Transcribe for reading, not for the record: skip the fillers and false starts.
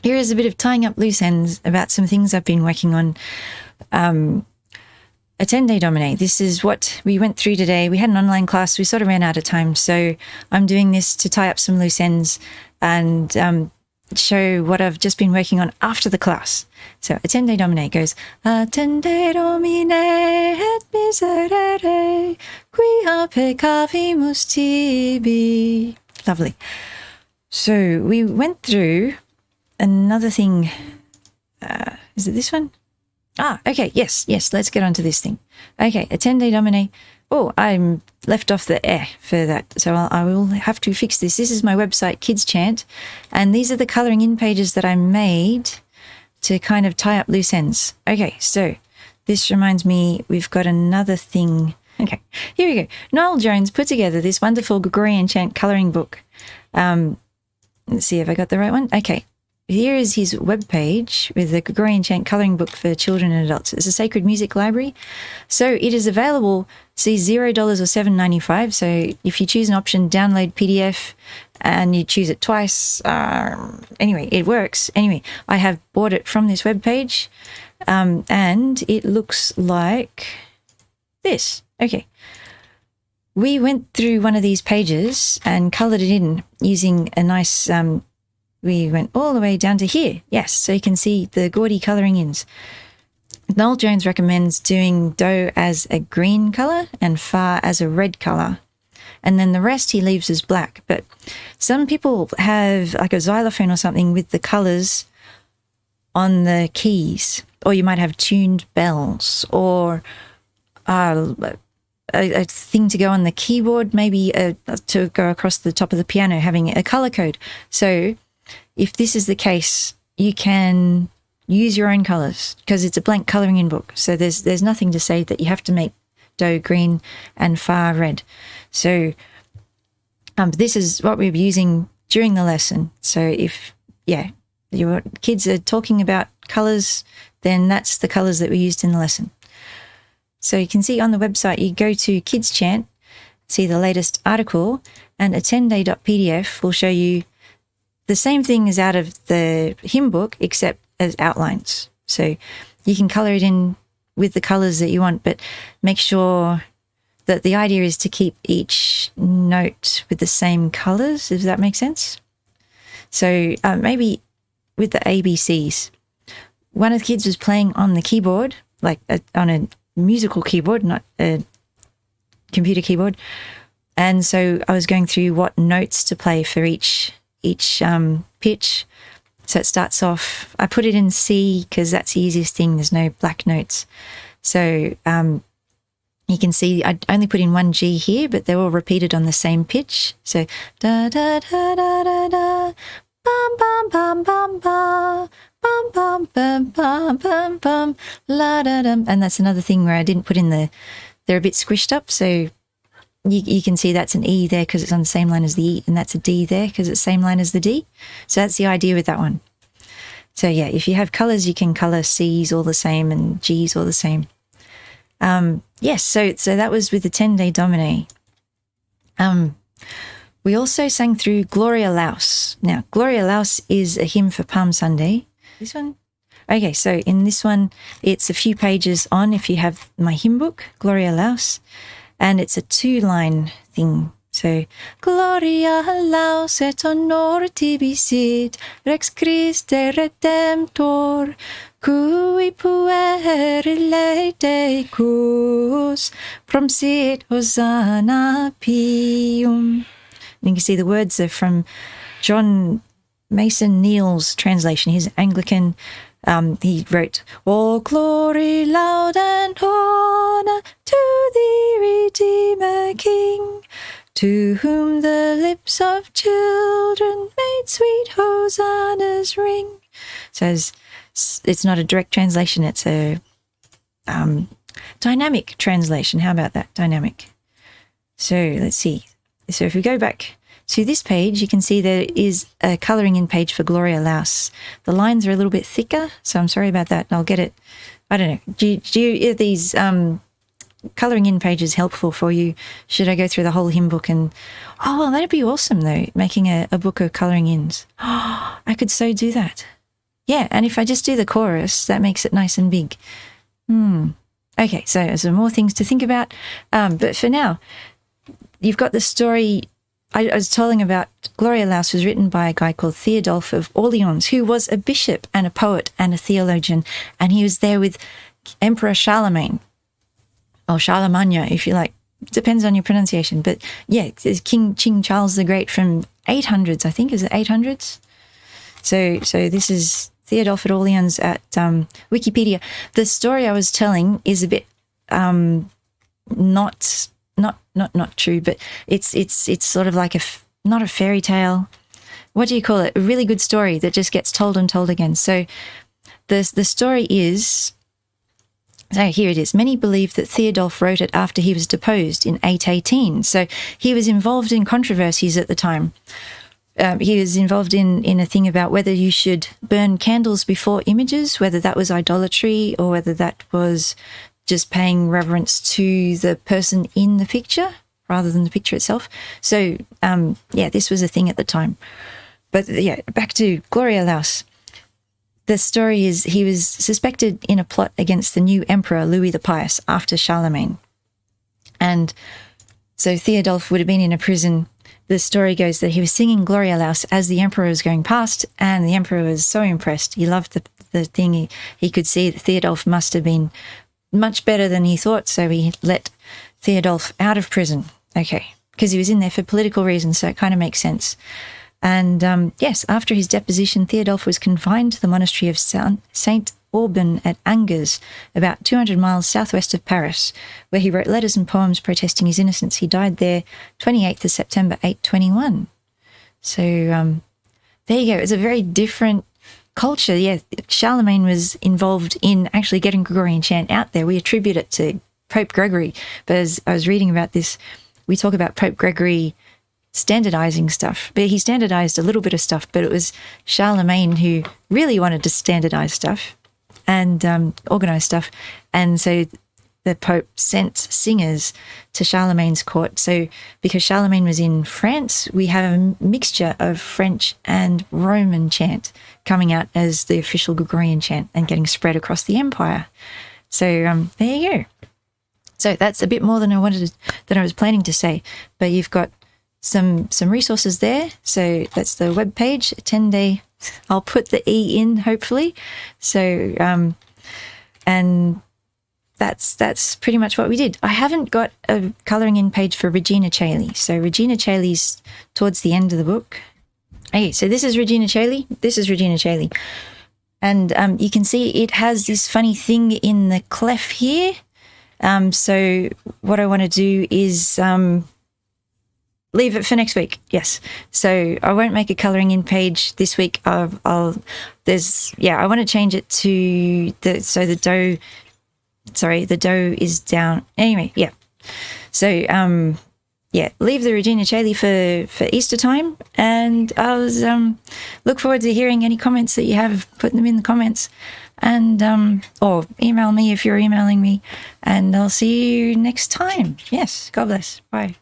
here is a bit of tying up loose ends about some things I've been working on. Attende, Domine. This is what we went through today. We had an online class. We sort of ran out of time. So I'm doing this to tie up some loose ends and show what I've just been working on after the class. So Attende, Domine goes, Attende, Domine, et miserere, quia peccavimus tibi. Lovely. So we went through another thing. Is it this one? Okay. Yes. Let's get on to this thing. Okay. Attende, Domine. Oh, I'm left off the for that. So I will have to fix this. This is my website, Kids Chant. And these are the colouring in pages that I made to kind of tie up loose ends. Okay. So this reminds me, we've got another thing. Okay. Here we go. Noel Jones put together this wonderful Gregorian chant colouring book. Let's see if I got the right one. Okay. Here is his webpage with the Gregorian chant colouring book for children and adults. It's a sacred music library. So it is available, see, $0 or $7.95. So if you choose an option, download PDF, and you choose it twice. Anyway, it works. Anyway, I have bought it from this webpage, and it looks like this. Okay. We went through one of these pages and coloured it in using a nice... we went all the way down to here. Yes, so you can see the gaudy colouring ins. Noel Jones recommends doing dough as a green colour and fa as a red colour. And then the rest he leaves as black. But some people have like a xylophone or something with the colours on the keys. Or you might have tuned bells or a thing to go on the keyboard, maybe to go across the top of the piano, having a colour code. So if this is the case, you can use your own colours because it's a blank colouring in book. So there's nothing to say that you have to make dough green and fa red. So this is what we're using during the lesson. So if, your kids are talking about colours, then that's the colours that we used in the lesson. So you can see on the website, you go to Kids Chant, see the latest article, and attende.pdf will show you the same thing as out of the hymn book, except as outlines. So you can colour it in with the colours that you want, but make sure that the idea is to keep each note with the same colours, if that makes sense. So maybe with the ABCs, one of the kids was playing on the keyboard, like on a musical keyboard, not a computer keyboard. And so I was going through what notes to play for each pitch. So it starts off, I put it in C because that's the easiest thing. There's no black notes. So you can see I only put in one G here, but they're all repeated on the same pitch. So da da da da da da, bum bum bum bum bum, bum bum bum bum bum bum, la da dum. And that's another thing where I didn't put in they're a bit squished up. So you can see that's an E there because it's on the same line as the E, and that's a D there because it's the same line as the D. So that's the idea with that one. So yeah, if you have colours, you can colour C's all the same and G's all the same. Yes, so that was with Attende, Domine. We also sang through Gloria, Laus. Now, Gloria, Laus is a hymn for Palm Sunday. This one? Okay, so in this one, it's a few pages on if you have my hymn book, Gloria, Laus. And it's a 2-line thing. So, Gloria Laus et honor tibi sit, Rex Christe Redemptor, cui puer late cus, prom sit Hosanna pium. And you can see the words are from John Mason Neal's translation. He's Anglican. He wrote, all glory, loud and honor to the Redeemer King, to whom the lips of children made sweet hosannas ring. So it's not a direct translation, it's a dynamic translation. How about that? Dynamic. So let's see. So if we go back to this page, you can see there is a colouring in page for Gloria, Laus. The lines are a little bit thicker, so I'm sorry about that. I'll get it. I don't know. Are these colouring in pages helpful for you? Should I go through the whole hymn book and... Oh, well, that'd be awesome, though, making a book of colouring ins. Oh, I could so do that. Yeah, and if I just do the chorus, that makes it nice and big. Okay, so there's some more things to think about. But for now, you've got the story I was telling about. Gloria Laus was written by a guy called Theodulf of Orleans, who was a bishop and a poet and a theologian, and he was there with Emperor Charlemagne, or Charlemagne, if you like. Depends on your pronunciation. But yeah, King Charles the Great from 800s, I think. Is it 800s? So this is Theodulf of Orleans at Wikipedia. The story I was telling is a bit not true, but it's sort of like not a fairy tale. What do you call it? A really good story that just gets told and told again. So the story is, so here it is. Many believe that Theodulf wrote it after he was deposed in 818. So he was involved in controversies at the time. He was involved in a thing about whether you should burn candles before images, whether that was idolatry or whether that was just paying reverence to the person in the picture rather than the picture itself. So, this was a thing at the time. But yeah, back to Gloria Laus. The story is he was suspected in a plot against the new emperor, Louis the Pious, after Charlemagne. And so Theodulf would have been in a prison. The story goes that he was singing Gloria Laus as the emperor was going past, and the emperor was so impressed. He loved the thing. He could see that Theodulf must have been much better than he thought, so he let Theodulf out of prison. Okay, because he was in there for political reasons, so it kind of makes sense. And yes, after his deposition, Theodulf was confined to the monastery of Saint Auban at Angers, about 200 miles southwest of Paris, where he wrote letters and poems protesting his innocence. He died there 28th of September 821. So there you go. It's a very different culture. Yeah, Charlemagne was involved in actually getting Gregorian chant out there. We attribute it to Pope Gregory, but as I was reading about this, we talk about Pope Gregory standardizing stuff, but he standardized a little bit of stuff, but it was Charlemagne who really wanted to standardize stuff and organize stuff. And so the Pope sent singers to Charlemagne's court. So because Charlemagne was in France, we have a mixture of French and Roman chant coming out as the official Gregorian chant and getting spread across the empire. So there you go. So that's a bit more than I was planning to say, but you've got some resources there. So that's the webpage, Attende. I'll put the E in, hopefully. So, and that's pretty much what we did. I haven't got a colouring in page for Regina Caeli. So Regina Caeli's towards the end of the book. Okay, so this is Regina Caeli. This is Regina Caeli. And you can see it has this funny thing in the clef here. So what I want to do is leave it for next week. Yes. So I won't make a colouring in page this week. I want to change it to the dough is down. Anyway, yeah. So leave the Regina Caeli for Easter time, and I'll look forward to hearing any comments that you have. Put them in the comments, and or email me if you're emailing me, and I'll see you next time. Yes. God bless. Bye.